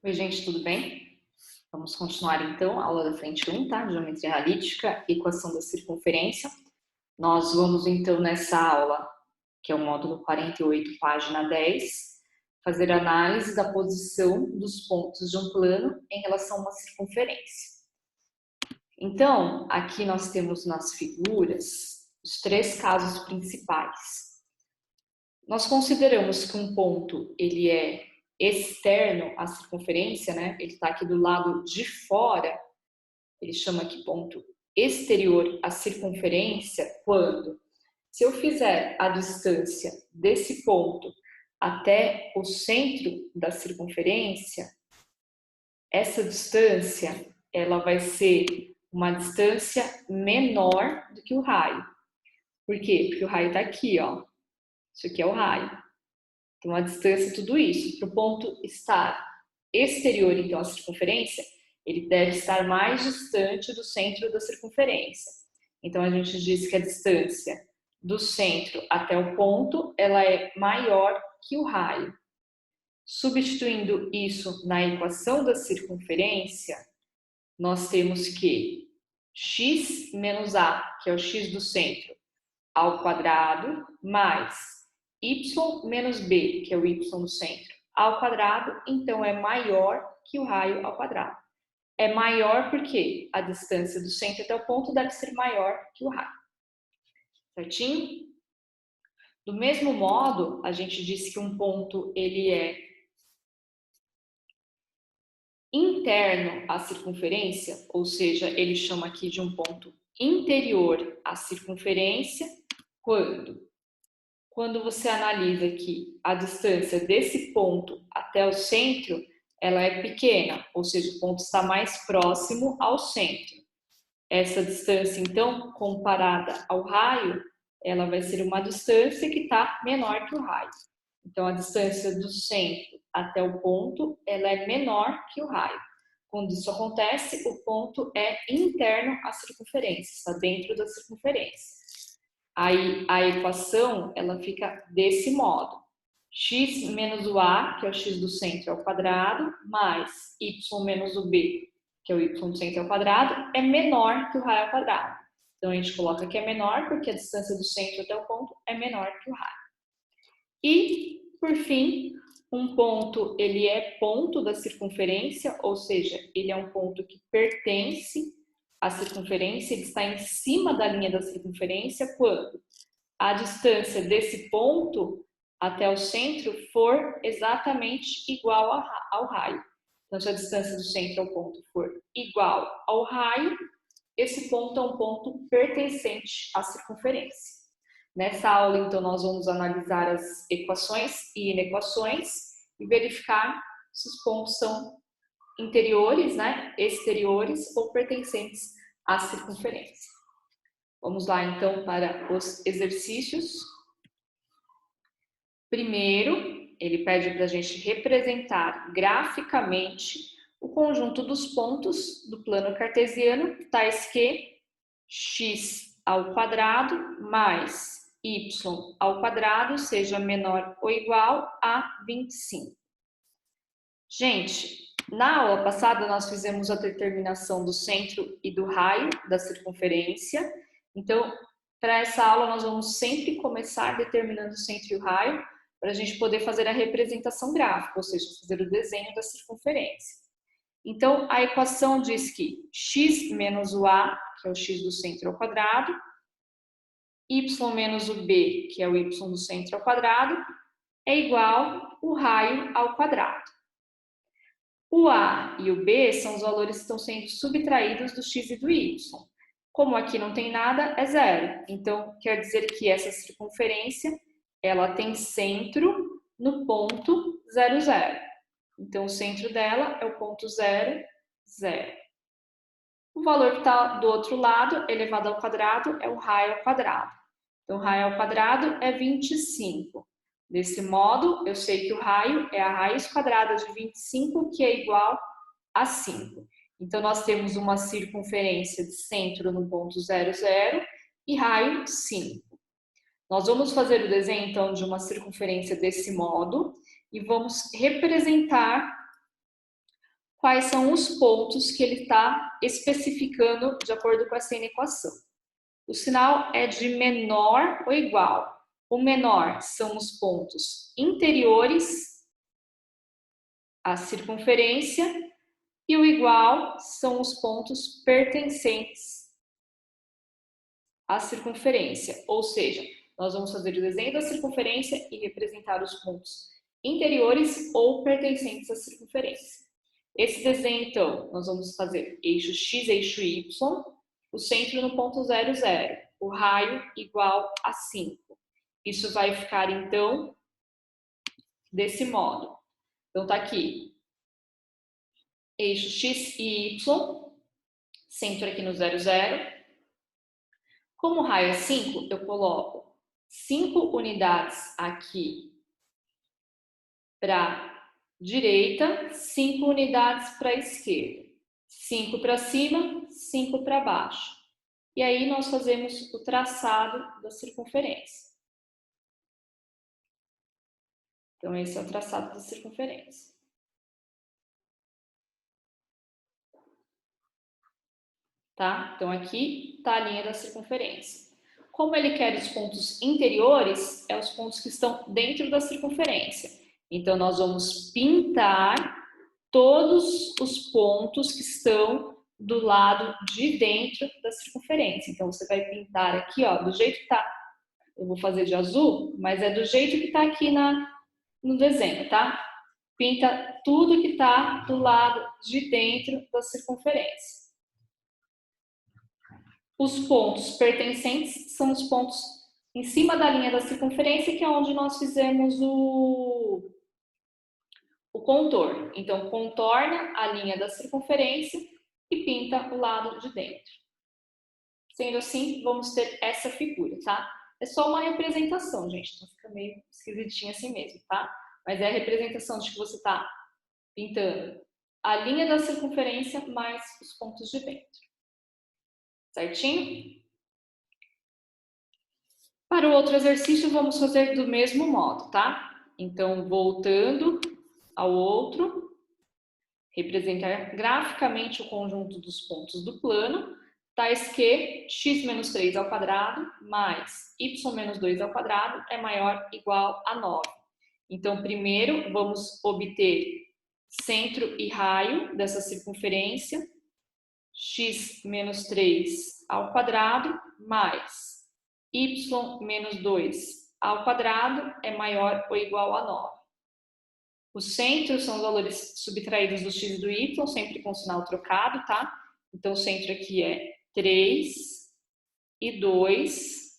Oi, gente, tudo bem? Vamos continuar então a aula da frente 1, tá? Geometria analítica, equação da circunferência. Nós vamos então nessa aula, que é o módulo 48, página 10, fazer análise da posição dos pontos de um plano em relação a uma circunferência. Então, aqui nós temos nas figuras os três casos principais. Nós consideramos que um ponto ele é externo à circunferência, né? Ele está aqui do lado de fora, ele chama aqui ponto exterior à circunferência, quando, se eu fizer a distância desse ponto até o centro da circunferência, essa distância ela vai ser uma distância menor do que o raio. Por quê? Porque o raio está aqui, ó. Isso aqui é o raio. Então, a distância, tudo isso, para o ponto estar exterior, então, à circunferência, ele deve estar mais distante do centro da circunferência. Então, a gente diz que a distância do centro até o ponto, ela é maior que o raio. Substituindo isso na equação da circunferência, nós temos que x menos a, que é o x do centro, ao quadrado, mais y menos b, que é o y do centro, ao quadrado, então é maior que o raio ao quadrado. É maior porque a distância do centro até o ponto deve ser maior que o raio. Certinho? Do mesmo modo, a gente disse que um ponto ele é interno à circunferência, ou seja, ele chama aqui de um ponto interior à circunferência, quando você analisa aqui a distância desse ponto até o centro, ela é pequena, ou seja, o ponto está mais próximo ao centro. Essa distância, então, comparada ao raio, ela vai ser uma distância que está menor que o raio. Então, a distância do centro até o ponto, ela é menor que o raio. Quando isso acontece, o ponto é interno à circunferência, está dentro da circunferência. Aí a equação ela fica desse modo: x menos o a, que é o x do centro ao quadrado, mais y menos o b, que é o y do centro ao quadrado, é menor que o raio ao quadrado. Então a gente coloca que é menor porque a distância do centro até o ponto é menor que o raio. E, por fim, um ponto, ele é ponto da circunferência, ou seja, ele é um ponto que pertence à circunferência, ele está em cima da linha da circunferência quando a distância desse ponto até o centro for exatamente igual ao raio. Então, se a distância do centro ao ponto for igual ao raio, esse ponto é um ponto pertencente à circunferência. Nessa aula, então, nós vamos analisar as equações e inequações e verificar se os pontos são interiores, né, exteriores ou pertencentes à circunferência. Vamos lá, então, para os exercícios. Primeiro, ele pede para a gente representar graficamente o conjunto dos pontos do plano cartesiano, tais que x ao quadrado mais y ao quadrado seja menor ou igual a 25. Gente, na aula passada nós fizemos a determinação do centro e do raio da circunferência. Então, para essa aula nós vamos sempre começar determinando o centro e o raio para a gente poder fazer a representação gráfica, ou seja, fazer o desenho da circunferência. Então, a equação diz que x menos o a, que é o x do centro ao quadrado, y menos o b, que é o y do centro ao quadrado, é igual o raio ao quadrado. O a e o b são os valores que estão sendo subtraídos do x e do y. Como aqui não tem nada, é zero. Então, quer dizer que essa circunferência, ela tem centro no ponto 0, 0. Então, o centro dela é o ponto 0, 0. O valor que está do outro lado, elevado ao quadrado, é o raio ao quadrado. Então, o raio ao quadrado é 25. Desse modo, eu sei que o raio é a raiz quadrada de 25, que é igual a 5. Então, nós temos uma circunferência de centro no ponto 0, 0 e raio 5. Nós vamos fazer o desenho, então, de uma circunferência desse modo e vamos representar quais são os pontos que ele está especificando de acordo com essa equação. O sinal é de menor ou igual. O menor são os pontos interiores à circunferência e o igual são os pontos pertencentes à circunferência. Ou seja, nós vamos fazer o desenho da circunferência e representar os pontos interiores ou pertencentes à circunferência. Esse desenho, então, nós vamos fazer eixo X, eixo Y, o centro no ponto 0, 0, o raio igual a 5. Isso vai ficar, então, desse modo. Então, tá aqui, eixo X e Y, centro aqui no 0, 0. Como o raio é 5, eu coloco 5 unidades aqui para direita, 5 unidades para esquerda. 5 para cima, 5 para baixo. E aí nós fazemos o traçado da circunferência. Então, esse é o traçado da circunferência. Tá? Então, aqui está a linha da circunferência. Como ele quer os pontos interiores, é os pontos que estão dentro da circunferência. Então, nós vamos pintar todos os pontos que estão do lado de dentro da circunferência. Então, você vai pintar aqui, ó, do jeito que tá. Eu vou fazer de azul, mas é do jeito que tá aqui no desenho, tá? Pinta tudo que tá do lado de dentro da circunferência. Os pontos pertencentes são os pontos em cima da linha da circunferência, que é onde nós fizemos o contorno. Então, contorna a linha da circunferência e pinta o lado de dentro. Sendo assim, vamos ter essa figura, tá? É só uma representação, gente. Então, fica meio esquisitinho assim mesmo, tá? Mas é a representação de que você está pintando a linha da circunferência mais os pontos de dentro. Certinho? Para o outro exercício, vamos fazer do mesmo modo, tá? Então, voltando ao outro, representar graficamente o conjunto dos pontos do plano, tais que x menos 3 ao quadrado mais y menos 2 ao quadrado é maior ou igual a 9. Então, primeiro, vamos obter centro e raio dessa circunferência, x menos 3 ao quadrado mais y menos 2 ao quadrado é maior ou igual a 9. Os centros são os valores subtraídos do x e do y, sempre com sinal trocado, tá? Então, o centro aqui é 3 e 2.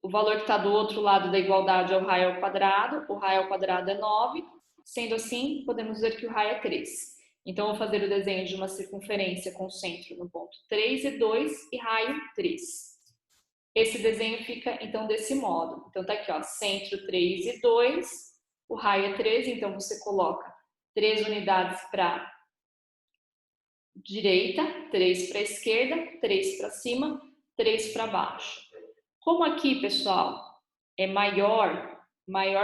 O valor que está do outro lado da igualdade é o raio ao quadrado. O raio ao quadrado é 9. Sendo assim, podemos dizer que o raio é 3. Então, eu vou fazer o desenho de uma circunferência com centro no ponto 3 e 2 e raio 3. Esse desenho fica, então, desse modo. Então, tá aqui, ó, centro 3 e 2, o raio é 3, então você coloca 3 unidades para direita, 3 para esquerda, 3 para cima, 3 para baixo. Como aqui, pessoal, é maior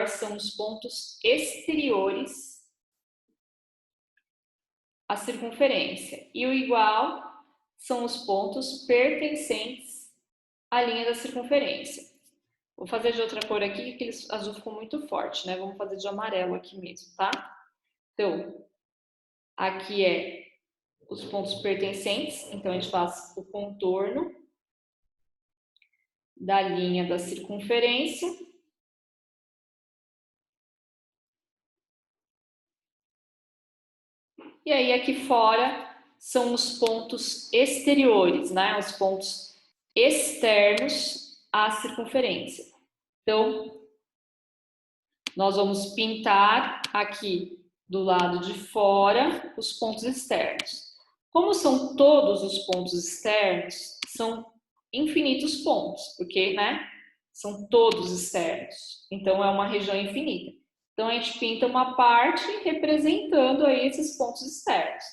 são os pontos exteriores à circunferência. E o igual são os pontos pertencentes à linha da circunferência. Vou fazer de outra cor aqui, que aquele azul ficou muito forte, né? Vamos fazer de amarelo aqui mesmo, tá? Então, aqui é os pontos pertencentes. Então, a gente faz o contorno da linha da circunferência. E aí, aqui fora, são os pontos exteriores, né? Os pontos externos à circunferência. Então, nós vamos pintar aqui do lado de fora os pontos externos. Como são todos os pontos externos, são infinitos pontos, porque, né, são todos externos. Então, é uma região infinita. Então, a gente pinta uma parte representando aí esses pontos externos.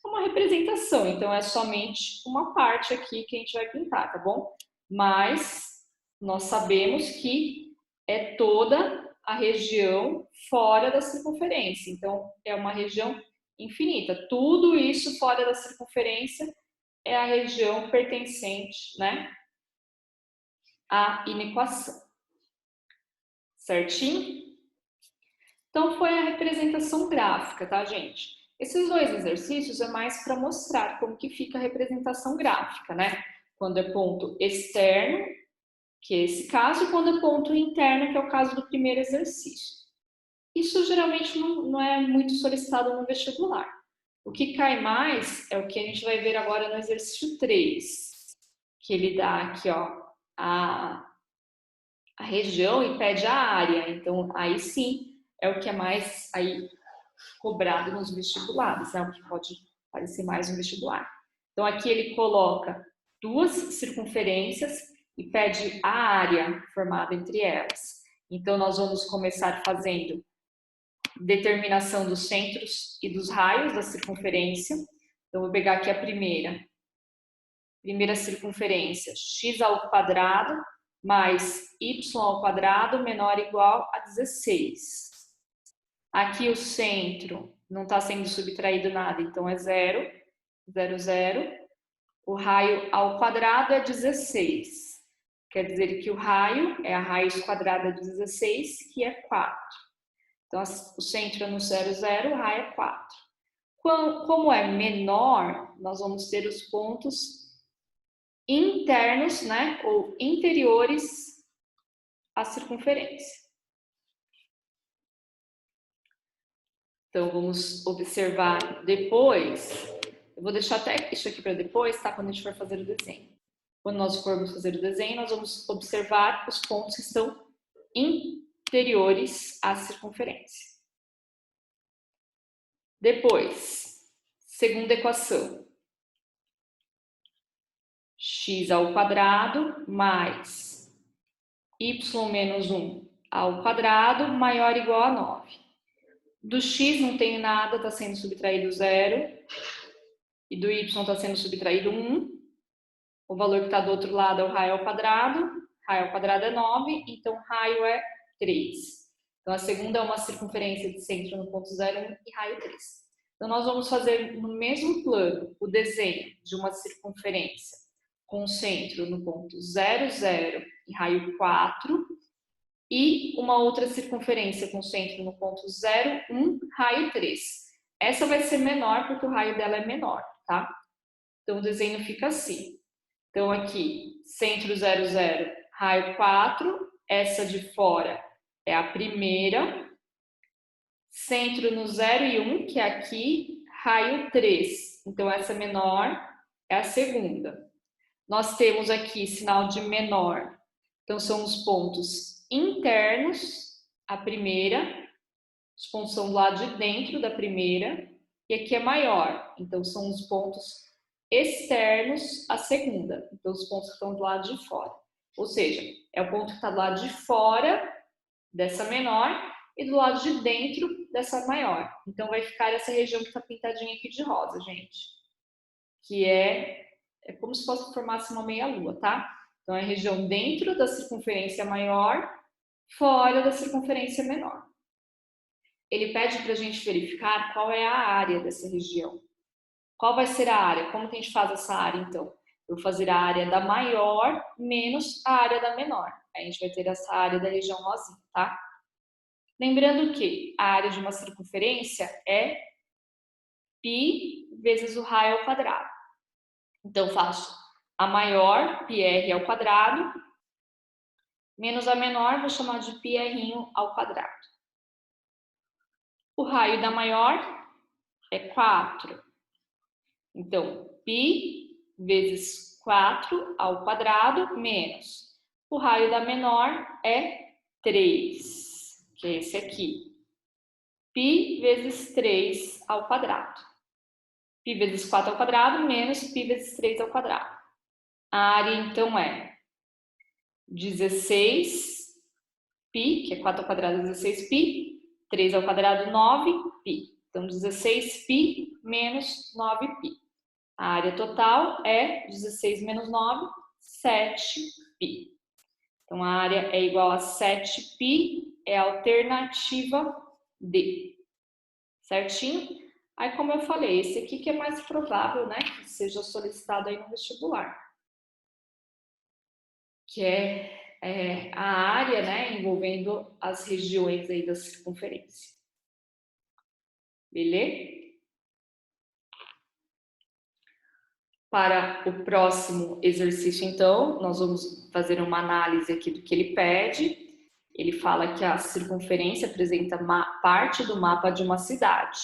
É uma representação, então é somente uma parte aqui que a gente vai pintar, tá bom? Mas nós sabemos que é toda a região fora da circunferência. Então, é uma região infinita. Tudo isso fora da circunferência é a região pertencente, né, à inequação. Certinho? Então, foi a representação gráfica, tá, gente? Esses dois exercícios é mais para mostrar como que fica a representação gráfica, né? Quando é ponto externo, que é esse caso, e quando é ponto interno, que é o caso do primeiro exercício. Isso geralmente não é muito solicitado no vestibular. O que cai mais é o que a gente vai ver agora no exercício 3, que ele dá aqui, ó, a região e pede a área. Então, aí sim, é o que é mais aí cobrado nos vestibulares, né? O que pode parecer mais no vestibular. Então, aqui ele coloca duas circunferências e pede a área formada entre elas. Então, nós vamos começar fazendo determinação dos centros e dos raios da circunferência. Então, vou pegar aqui a primeira circunferência, x ao quadrado mais y ao quadrado menor ou igual a 16. Aqui o centro não está sendo subtraído nada, então é 0, 0, 0. O raio ao quadrado é 16. Quer dizer que o raio é a raiz quadrada de 16, que é 4. Então, o centro é no 0, 0, o raio é 4. Como é menor, nós vamos ter os pontos internos, né, ou interiores à circunferência. Então, vamos observar depois. Eu vou deixar até isso aqui para depois, tá? Quando a gente for fazer o desenho. Quando nós formos fazer o desenho, nós vamos observar os pontos que estão interiores à circunferência. Depois, segunda equação. X ao quadrado mais y menos 1 ao quadrado maior ou igual a 9. Do x não tem nada, está sendo subtraído 0. E do y está sendo subtraído 1. O valor que está do outro lado é o raio ao quadrado. Raio ao quadrado é 9, então raio é 3. Então, a segunda é uma circunferência de centro no ponto 0, 1 e raio 3. Então, nós vamos fazer no mesmo plano o desenho de uma circunferência com centro no ponto 0, 0 e raio 4 e uma outra circunferência com centro no ponto 0, 1, raio 3. Essa vai ser menor porque o raio dela é menor, tá? Então, o desenho fica assim. Então, aqui, centro 0, 0, raio 4. Essa de fora é a primeira. Centro no 0 e 1, que é aqui, raio 3. Então, essa menor é a segunda. Nós temos aqui sinal de menor. Então, são os pontos internos, a primeira. Os pontos são do lado de dentro da primeira. E aqui é maior. Então, são os pontos externos, a segunda. Então, os pontos que estão do lado de fora. Ou seja, é o ponto que está do lado de fora dessa menor e do lado de dentro dessa maior. Então, vai ficar essa região que está pintadinha aqui de rosa, gente. Que é como se fosse formasse uma meia-lua, tá? Então, é a região dentro da circunferência maior, fora da circunferência menor. Ele pede para a gente verificar qual é a área dessa região. Qual vai ser a área? Como que a gente faz essa área, então? Eu vou fazer a área da maior menos a área da menor. Aí a gente vai ter essa área da região rosinha, tá? Lembrando que a área de uma circunferência é π vezes o raio ao quadrado. Então, faço a maior, πr ao quadrado, menos a menor, vou chamar de πr ao quadrado. O raio da maior é 4. Então, π vezes 4 ao quadrado menos. O raio da menor é 3, que é esse aqui. π vezes 3 ao quadrado. π vezes 4 ao quadrado menos π vezes 3 ao quadrado. A área, então, é 16π, que é 4 ao quadrado, 16π. 3 ao quadrado, 9π. Então, 16π menos 9π. A área total é 16 menos 9, 7π. Então, a área é igual a 7π, é a alternativa D. Certinho? Aí, como eu falei, esse aqui que é mais provável, né, que seja solicitado aí no vestibular, que é a área, né, envolvendo as regiões aí da circunferência. Beleza? Para o próximo exercício, então, nós vamos fazer uma análise aqui do que ele pede. Ele fala que a circunferência apresenta parte do mapa de uma cidade.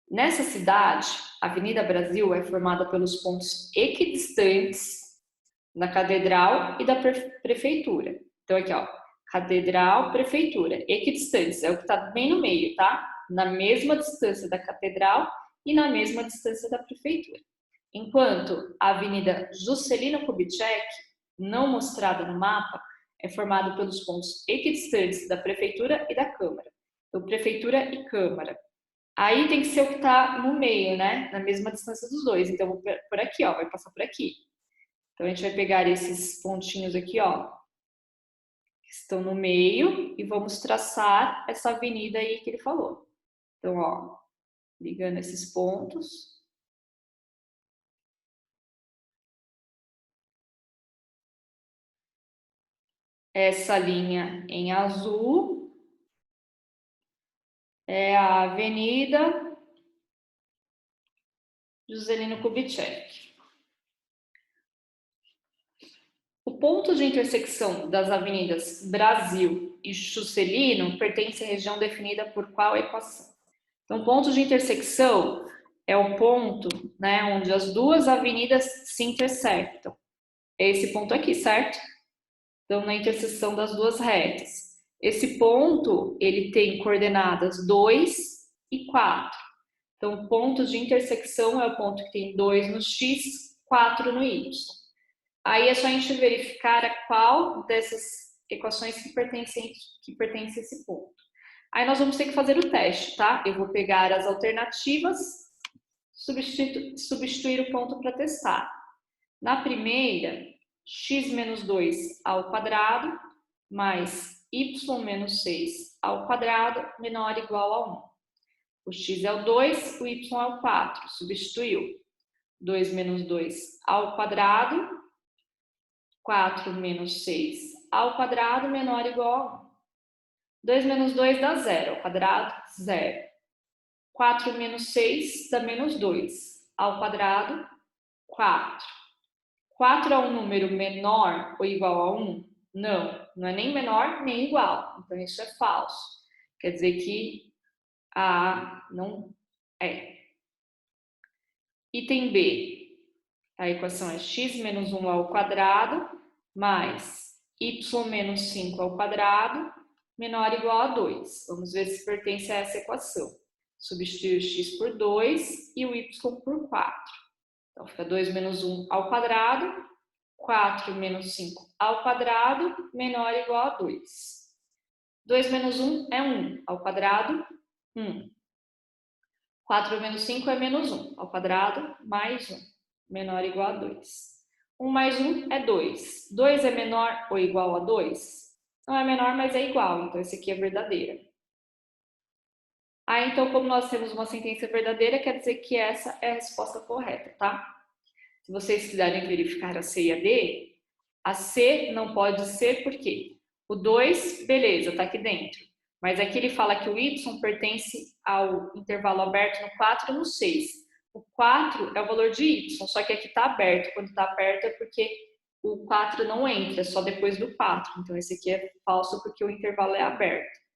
Nessa cidade, a Avenida Brasil é formada pelos pontos equidistantes da Catedral e da Prefeitura. Então, aqui, ó, Catedral, Prefeitura, equidistantes, é o que está bem no meio, tá? Na mesma distância da Catedral e na mesma distância da Prefeitura. Enquanto a Avenida Juscelino Kubitschek, não mostrada no mapa, é formada pelos pontos equidistantes da Prefeitura e da Câmara. Então, Prefeitura e Câmara. Aí tem que ser o que está no meio, né? Na mesma distância dos dois. Então, vou por aqui, ó, vai passar por aqui. Então, a gente vai pegar esses pontinhos aqui, ó, que estão no meio, e vamos traçar essa avenida aí que ele falou. Então, ó, ligando esses pontos. Essa linha em azul é a Avenida Juscelino Kubitschek. O ponto de intersecção das avenidas Brasil e Juscelino pertence à região definida por qual equação? Então, ponto de intersecção é o ponto, né, onde as duas avenidas se intersectam. É esse ponto aqui, certo? Então, na interseção das duas retas. Esse ponto, ele tem coordenadas 2 e 4. Então, o ponto de intersecção é o ponto que tem 2 no x, 4 no y. Aí é só a gente verificar a qual dessas equações que pertence a esse ponto. Aí nós vamos ter que fazer o teste, tá? Eu vou pegar as alternativas, substituir o ponto para testar. Na primeira, x menos 2 ao quadrado mais y menos 6 ao quadrado menor ou igual a 1. O x é o 2, o y é o 4. Substituiu. 2 menos 2 ao quadrado, 4 menos 6 ao quadrado menor ou igual a 1. 2 menos 2 dá 0, ao quadrado, 0. 4 menos 6 dá menos 2, ao quadrado, 4. 4 é um número menor ou igual a 1? Não, não é nem menor nem igual. Então, isso é falso. Quer dizer que A não é. Item B. A equação é x menos 1 ao quadrado mais y menos 5 ao quadrado menor ou igual a 2. Vamos ver se pertence a essa equação. Substituir o x por 2 e o y por 4. Então, fica 2 menos 1 ao quadrado, 4 menos 5 ao quadrado, menor ou igual a 2. 2 menos 1 é 1, ao quadrado, 1. 4 menos 5 é menos 1, ao quadrado, mais 1, menor ou igual a 2. 1 mais 1 é 2. 2 é menor ou igual a 2? Não é menor, mas é igual, então esse aqui é verdadeira. Então, como nós temos uma sentença verdadeira, quer dizer que essa é a resposta correta, tá? Se vocês quiserem verificar a C e a D, a C não pode ser por quê? O 2, beleza, tá aqui dentro. Mas aqui ele fala que o Y pertence ao intervalo aberto no 4 e no 6. O 4 é o valor de Y, só que aqui está aberto. Quando está aberto é porque o 4 não entra, só depois do 4. Então, esse aqui é falso porque o intervalo é aberto.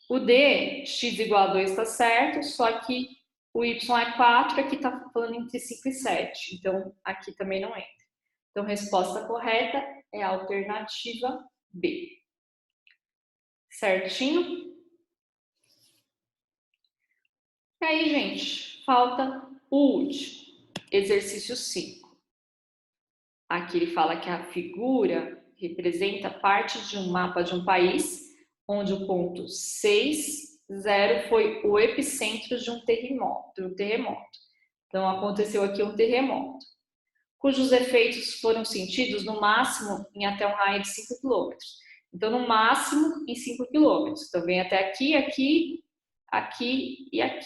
O D, x igual a 2 está certo, só que o y é 4, aqui está falando entre 5 e 7. Então, aqui também não entra. Então, a resposta correta é a alternativa B. Certinho? E aí, gente, falta o último, exercício 5. Aqui ele fala que a figura representa parte de um mapa de um país, onde o ponto 6, 0 foi o epicentro de um terremoto. Então, aconteceu aqui um terremoto, cujos efeitos foram sentidos no máximo em até um raio de 5 km. Então, no máximo em 5 km. Então, vem até aqui, aqui, aqui e aqui.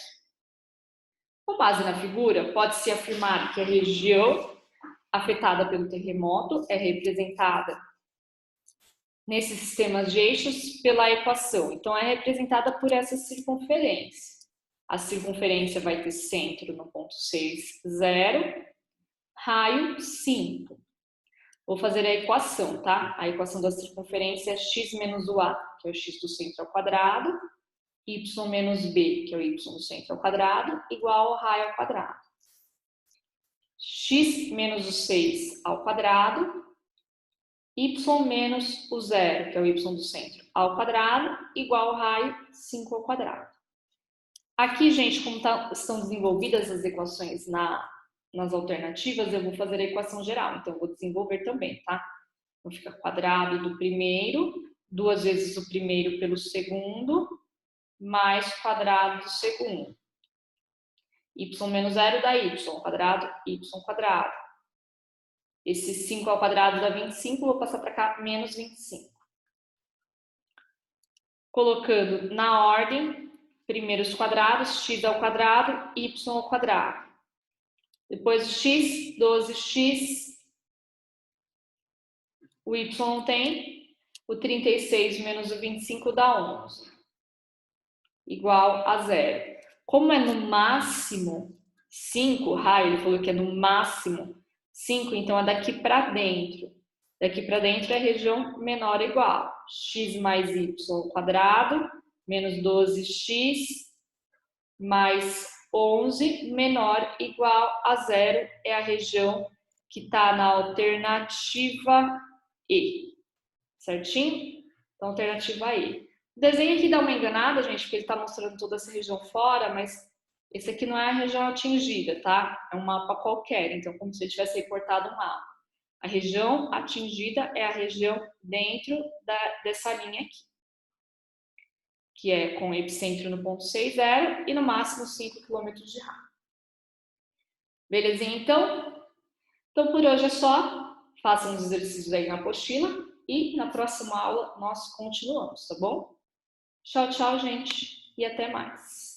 Com base na figura, pode-se afirmar que a região afetada pelo terremoto é representada nesses sistemas de eixos pela equação. Então, é representada por essa circunferência. A circunferência vai ter centro no ponto 6, 0, raio 5. Vou fazer a equação, tá? A equação da circunferência é x menos o A, que é o x do centro ao quadrado, y menos b, que é o y do centro ao quadrado, igual ao raio ao quadrado. X menos o 6 ao quadrado, y menos o 0, que é o y do centro, ao quadrado, igual ao raio 5 ao quadrado. Aqui, gente, como estão desenvolvidas as equações nas alternativas, eu vou fazer a equação geral, então eu vou desenvolver também, tá? Então fica quadrado do primeiro, 2 vezes o primeiro pelo segundo, mais quadrado do segundo. Y menos 0 dá y quadrado. Esse 5 ao quadrado dá 25, vou passar para cá, menos 25. Colocando na ordem, primeiro os quadrados, x ao quadrado, y ao quadrado. Depois o x, 12x, o y não tem, o 36 menos o 25 dá 11, igual a 0. Como é no máximo 5, ele falou que é no máximo 5, então é daqui para dentro. Daqui para dentro é a região menor ou igual. X mais y ao quadrado, menos 12x, mais 11, menor ou igual a 0, é a região que está na alternativa E. Certinho? Então, alternativa E. O desenho aqui dá uma enganada, gente, porque ele está mostrando toda essa região fora, mas esse aqui não é a região atingida, tá? É um mapa qualquer, então como se ele tivesse recortado um mapa. A região atingida é a região dentro dessa linha aqui, que é com epicentro no ponto 6, 0 e no máximo 5 km de raio. Belezinha, então? Então, por hoje é só. Façam os exercícios aí na apostila e na próxima aula nós continuamos, tá bom? Tchau, tchau, gente, e até mais.